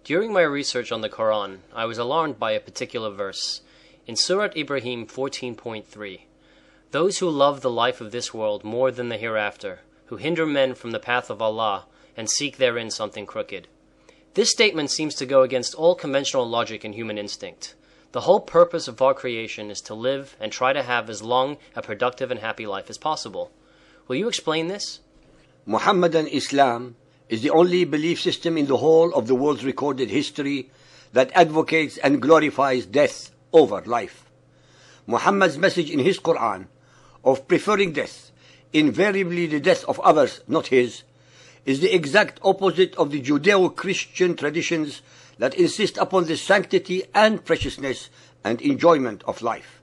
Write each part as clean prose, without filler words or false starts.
During my research on the Quran, I was alarmed by a particular verse. In Surah Ibrahim 14.3, "Those who love the life of this world more than the hereafter, who hinder men from the path of Allah, and seek therein something crooked." This statement seems to go against all conventional logic and human instinct. The whole purpose of our creation is to live and try to have as long a productive and happy life as possible. Will you explain this? Muhammadan Islam is the only belief system in the whole of the world's recorded history that advocates and glorifies death over life. Muhammad's message in his Quran of preferring death, invariably the death of others, not his, is the exact opposite of the Judeo-Christian traditions that insist upon the sanctity and preciousness and enjoyment of life.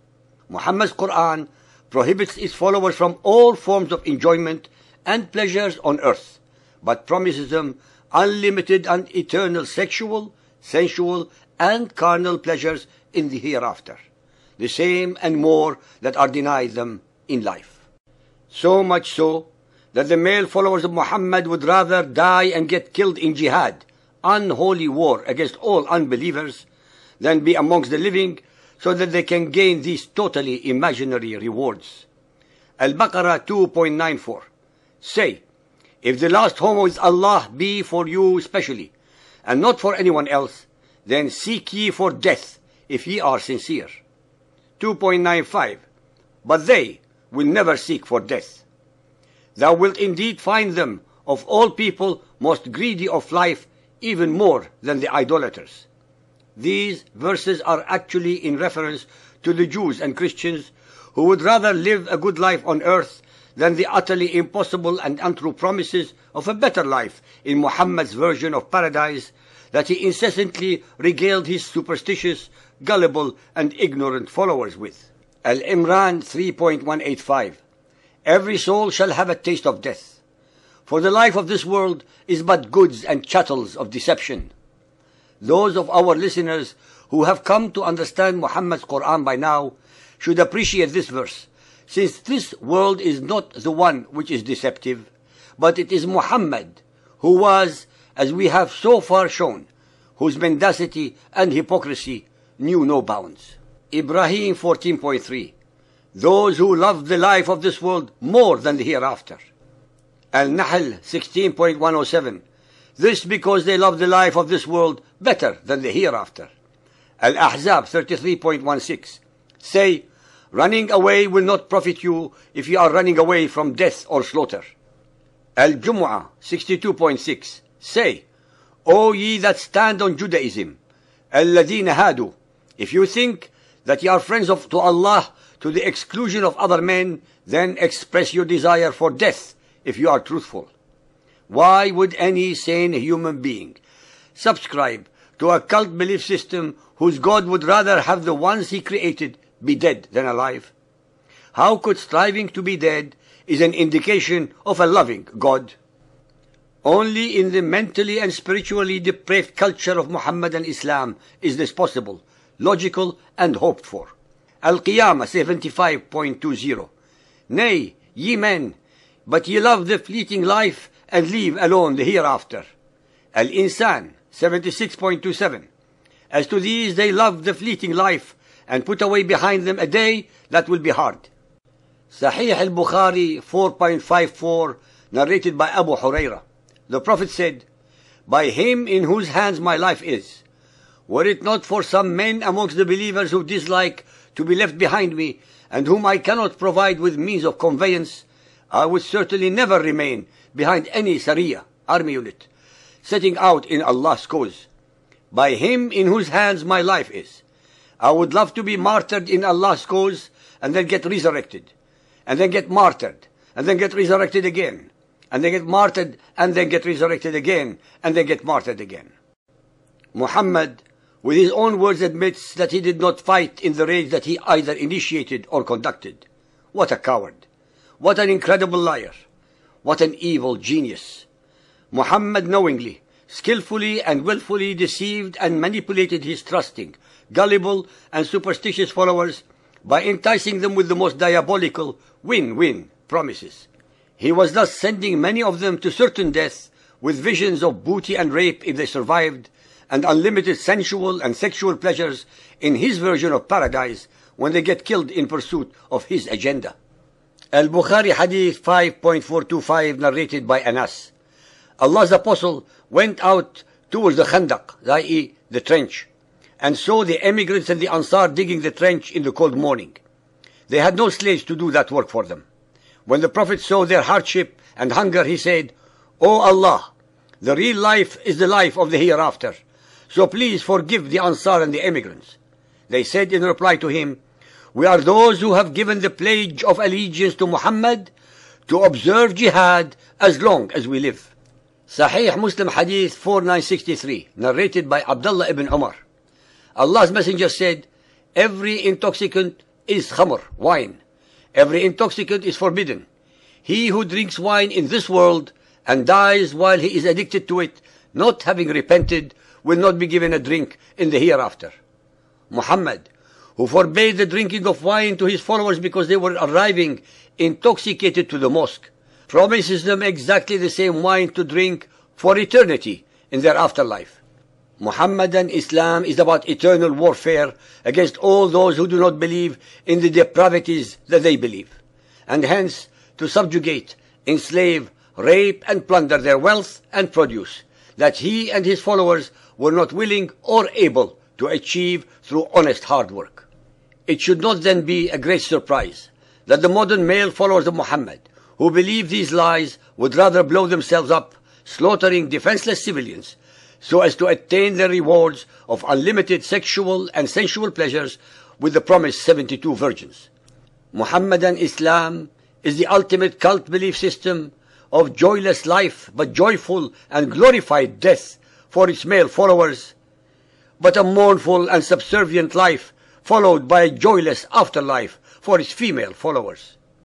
Muhammad's Quran prohibits its followers from all forms of enjoyment and pleasures on earth, but promises them unlimited and eternal sexual, sensual, and carnal pleasures in the hereafter, the same and more that are denied them in life. So much so that the male followers of Muhammad would rather die and get killed in jihad, unholy war against all unbelievers, than be amongst the living so that they can gain these totally imaginary rewards. Al-Baqarah 2.94. Say, if the last home with Allah be for you specially, and not for anyone else, then seek ye for death, if ye are sincere. 2.95. But they will never seek for death. Thou wilt indeed find them, of all people, most greedy of life, even more than the idolaters. These verses are actually in reference to the Jews and Christians who would rather live a good life on earth than the utterly impossible and untrue promises of a better life in Muhammad's version of paradise that he incessantly regaled his superstitious, gullible, and ignorant followers with. Al-Imran 3.185. Every soul shall have a taste of death, for the life of this world is but goods and chattels of deception. Those of our listeners who have come to understand Muhammad's Quran by now should appreciate this verse, since this world is not the one which is deceptive, but it is Muhammad, who was, as we have so far shown, whose mendacity and hypocrisy knew no bounds. Ibrahim 14.3. Those who love the life of this world more than the hereafter. Al-Nahl 16.107. This because they love the life of this world better than the hereafter. Al-Ahzab 33.16. Say, running away will not profit you if you are running away from death or slaughter. Al-Jumu'ah 62.6. Say, O ye that stand on Judaism, Alladina hadu, if you think that ye are friends to Allah to the exclusion of other men, then express your desire for death if you are truthful. Why would any sane human being subscribe to a cult belief system whose God would rather have the ones he created be dead than alive? How could striving to be dead is an indication of a loving God? Only in the mentally and spiritually depraved culture of Muhammadan Islam is this possible, logical, and hoped for. Al-Qiyamah 75.20. Nay, ye men, but ye love the fleeting life and leave alone the hereafter. Al-Insan 76.27. As to these, they love the fleeting life and put away behind them a day that will be hard. Sahih al-Bukhari 4.54, narrated by Abu Hurairah. The Prophet said, by him in whose hands my life is, were it not for some men amongst the believers who dislike to be left behind me, and whom I cannot provide with means of conveyance, I would certainly never remain behind any Sariya, army unit, setting out in Allah's cause. By him in whose hands my life is, I would love to be martyred in Allah's cause, and then get resurrected, and then get martyred, and then get resurrected again, and then get martyred, and then get resurrected again, and then get martyred again. Muhammad, with his own words, admits that he did not fight in the raids that he either initiated or conducted. What a coward! What an incredible liar! What an evil genius! Muhammad knowingly, skillfully, and willfully deceived and manipulated his trusting, gullible, and superstitious followers by enticing them with the most diabolical win-win promises. He was thus sending many of them to certain death with visions of booty and rape if they survived, and unlimited sensual and sexual pleasures in his version of paradise when they get killed in pursuit of his agenda. Al-Bukhari Hadith 5.425 narrated by Anas. Allah's Apostle went out towards the Khandaq, i.e. the trench, and saw the emigrants and the Ansar digging the trench in the cold morning. They had no slaves to do that work for them. When the Prophet saw their hardship and hunger, he said, "O Allah, the real life is the life of the hereafter, so please forgive the Ansar and the emigrants." They said in reply to him, "We are those who have given the pledge of allegiance to Muhammad to observe jihad as long as we live." Sahih Muslim Hadith 4963, narrated by Abdullah ibn Umar. Allah's Messenger said, "Every intoxicant is khamr, wine. Every intoxicant is forbidden. He who drinks wine in this world and dies while he is addicted to it, not having repented, will not be given a drink in the hereafter." Muhammad, who forbade the drinking of wine to his followers because they were arriving intoxicated to the mosque, promises them exactly the same wine to drink for eternity in their afterlife. Muhammadan Islam is about eternal warfare against all those who do not believe in the depravities that they believe, and hence to subjugate, enslave, rape and plunder their wealth and produce that he and his followers were not willing or able to achieve through honest hard work. It should not then be a great surprise that the modern male followers of Muhammad who believe these lies would rather blow themselves up, slaughtering defenseless civilians, so as to attain the rewards of unlimited sexual and sensual pleasures with the promised 72 virgins. Muhammadan Islam is the ultimate cult belief system of joyless life but joyful and glorified death for its male followers, but a mournful and subservient life followed by a joyless afterlife for its female followers.